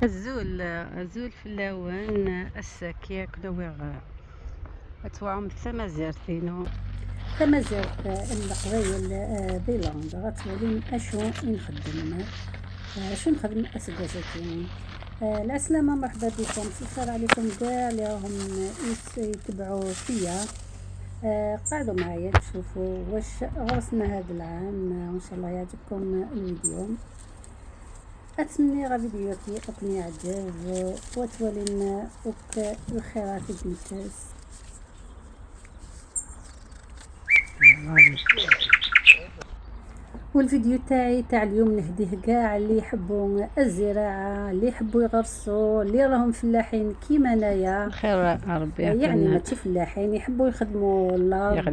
الزول في اللون الساكية كلوغ أتوعم ثمازرتينو ثمازرت القبايل دي لندن غتولي أشو نخدم أسقاساتين. العسلامة، مرحبا بكم، شكرا عليكم كاع اللي راهم يتبعوا فيا. قعدوا معايا تشوفوا واش غرسنا هذا العام، وان شاء الله يعجبكم الفيديو. أتمنى غا فيديوهاتي أكون يعجب وتولين الخيرات تنتس. والفيديو تاع اليوم نهديه كاع اللي يحبوا الزراعه، اللي يحبوا يغرسوا، اللي راهم فلاحين كيما انايا، خير ربي يعني ماشي فلاحين، يحبوا يخدموا الارض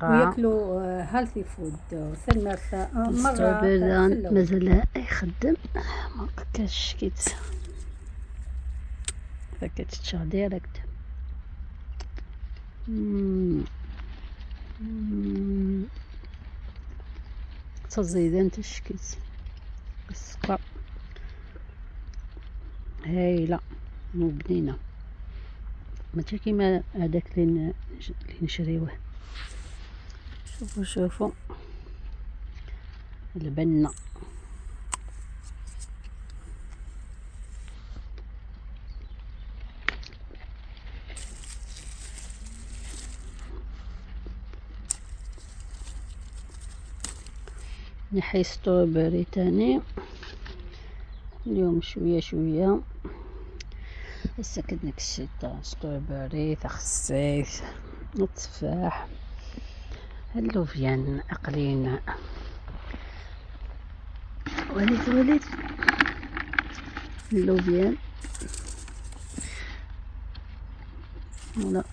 وياكلوا هيلثي فود. ثم مره مازال يخدم ما كاش كيت فكتشغل ديريكت. تزيدان تشكيت السكر هايله مو بنينه، ماشي كيما هذاك اللي نشريوه. شوفوا البنه نحي ستروبري تاني اليوم شويه هسه كدنك الشتا ستروبري تخسيس التفاح اللوفيان اقلين وليد اللوفيان ولا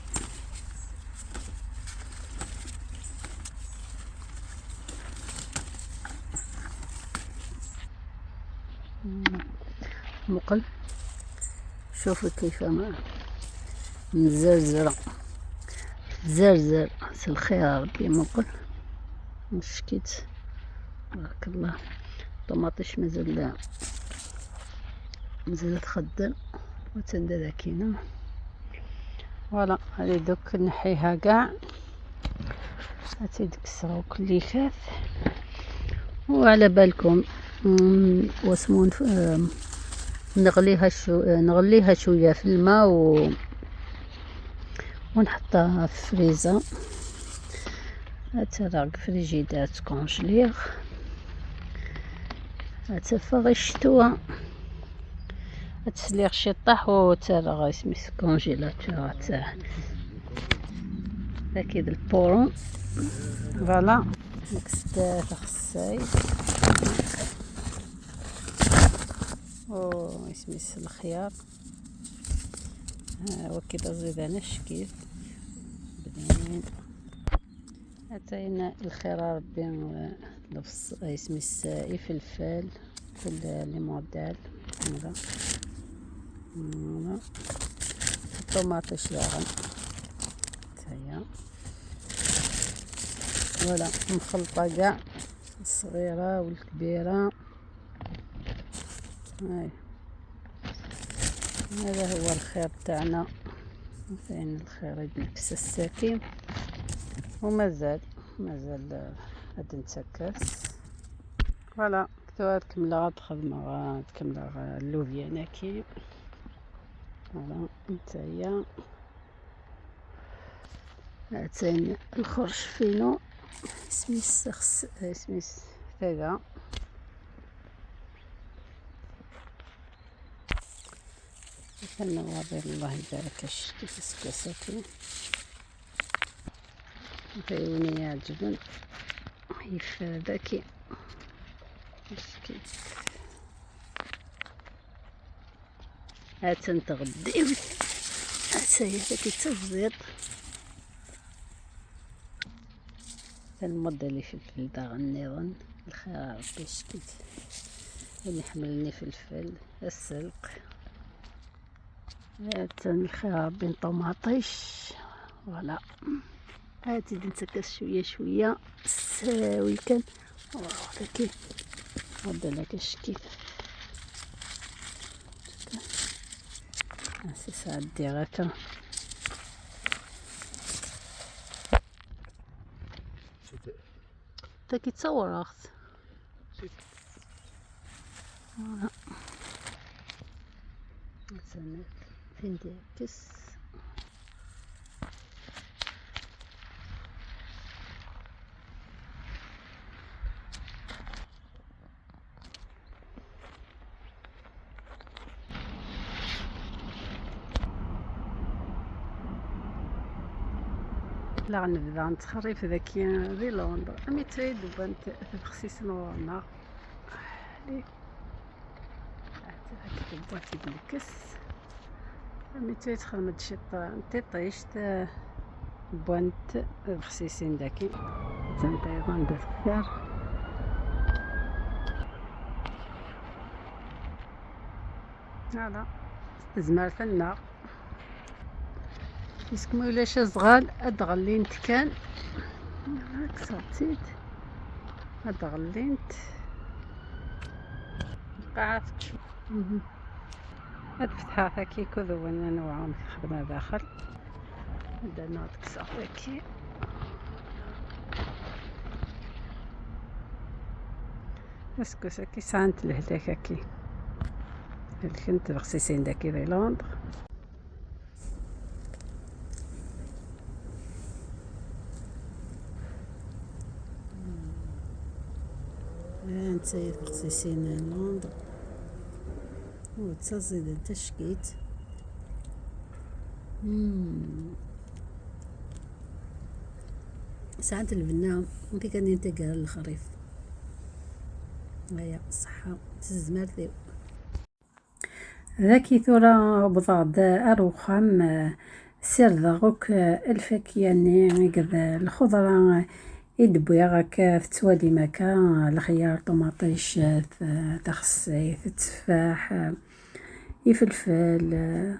مقل. شوفوا كيف ما مزرزرة زرزر الخير ربي مقل مشكيت بارك الله. طماطيش مازال تخدر وتندى ذاكينا. فوالا هادي دوك نحيها كاع هاتي ديك السروك اللي فات. وعلى بالكم واسمون نغليها شويه في الماء ونحطها في الفريزر. هاتراك فريجيدات كونجليغ هاتفغي شتوها هتسليغ شي طاح وتراغ اسميس كونجيلاتور تاع اكيد البورون. فوالا مكسدات خصاي او اسميس الخيار وكذا زيد انا شكيت بنين. عطينا الخيار ربي نفس اسميس فلفل كل ليمون هذا الطماطيش لاغن تاهي ولا مخلطه كاع الصغيره والكبيره. هاي هذا هو الخير تاعنا. فين الخير يدنكس الساكين ومازال غادي نتكاس. فوالا كمله غتخدم تكمله اللوفيان كي فوالا نتايا هاتين الخرش فينو سميس هذا النوابل الله يبارك شتي في سكاساتي عيوني يعجبن يفاداكي مسكين. هاتن تغديو هاتايا داك التفضيط المدة فلفل داغن نيضن الخيار ربي شكيت اللي حملني فلفل السلق. هاتن الخيار بين طماطيش. فوالا هاتي نتكس شويه ساوي كان هذاكي هذا لك الشكيت سي ساعة ديغاتا تا كيتصور اخت زعما فين داكس لا غنبدا نتخرف ذاكي ذي لندن امي تريد بنت تخصيص نورنا لي كتب بواتي بالكس امي تريد خدمت شي طيشت بنت بخصيصين داكي تنت ايضا دفتر هذا زمار فنا يسكمو إلا شي زغال هاد غلينت كان هاك صاتيت هاد غلينت قعدت هاد فتحة هاكي كذونا نوعهم في الخدمة داخل هدا ناضك صافاكي اسكوس هاكي سانت الهلاك هاكي كنت بخصيصين داكي في لندن نتايا بخصيصين لندن وتصزيد انت شكيت ساعات البنا ممكن كان ينتقل الخريف هيا الصحة تزمر ذيو ذاكي ثورة بضاد أروخام سير ضغوك الفك يعني قد الخضرة يدبويا غاكا تتوالي مكا الخيار طماطيش تخصي تفاح يفلفل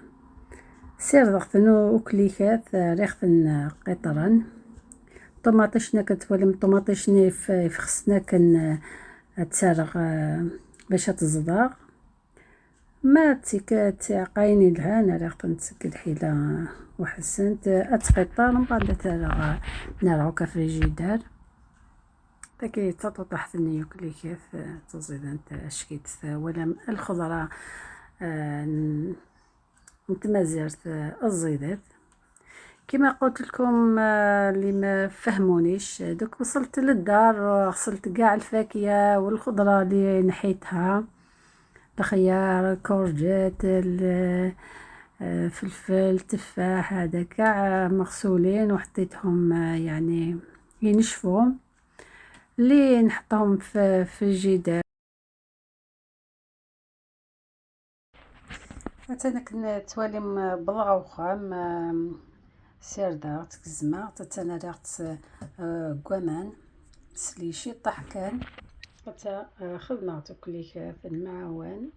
سير ضغطنو وكليكات ريختن قطرا طماطيشنا كتولي من طماطيشني فخصنا كن تسارغ باش تزداغ ما تعقايني لها انا ريختن نتسك الحيلة وحسنت اتقطر من بعد تارغ نارعوكا فريجيدار تاكي تطيح النيوكلي كيف تزيد انت شكيت ولا الخضرة نتمازرت الزيدات كما قلت لكم اللي ما فهمونيش دوك وصلت للدار غسلت كاع الفاكهه والخضره اللي نحيتها الخيار الكورجات الفلفل تفاح هذا كاع مغسولين وحطيتهم يعني ينشفوا اللي نحطهم في الجدار مثلا كنا توالي بضغة وخام سير داغت كزما تانا داغت قوامان سليشي طاح كان حتى خدماتو كليك في المعاون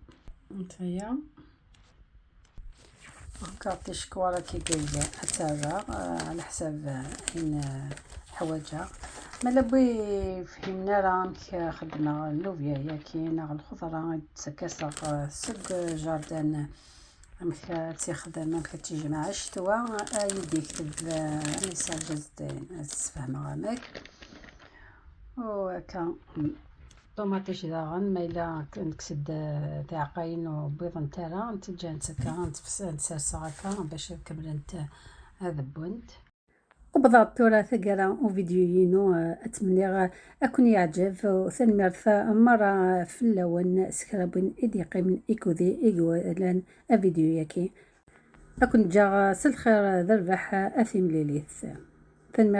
نتايا كارتي شكوارا كي جاية أتابع على حساب حين حواجها مالا بوي فهمنا راه خدمة اللوبيا كاينة الخضرة تكسر سق جاردان مكا تيخدم مكا تيجي مع الشتوى يدي يكتب ميساج زين تفهمها غامك وكا طوماطيش داغن مايلا نكسد تعقاين وبيض نتاعها نتجا نتسكا نتسرسا هكا باش كملت هذا بونت وبضغط تراث قرا وفيديو ينو اتمنى اكون يعجب وثاني مرة في اللون سكرابين اديقي من ايكوذي ايقوالان افيديو ياكي اكون جا سلخير ذربح اثيم ليليث ثاني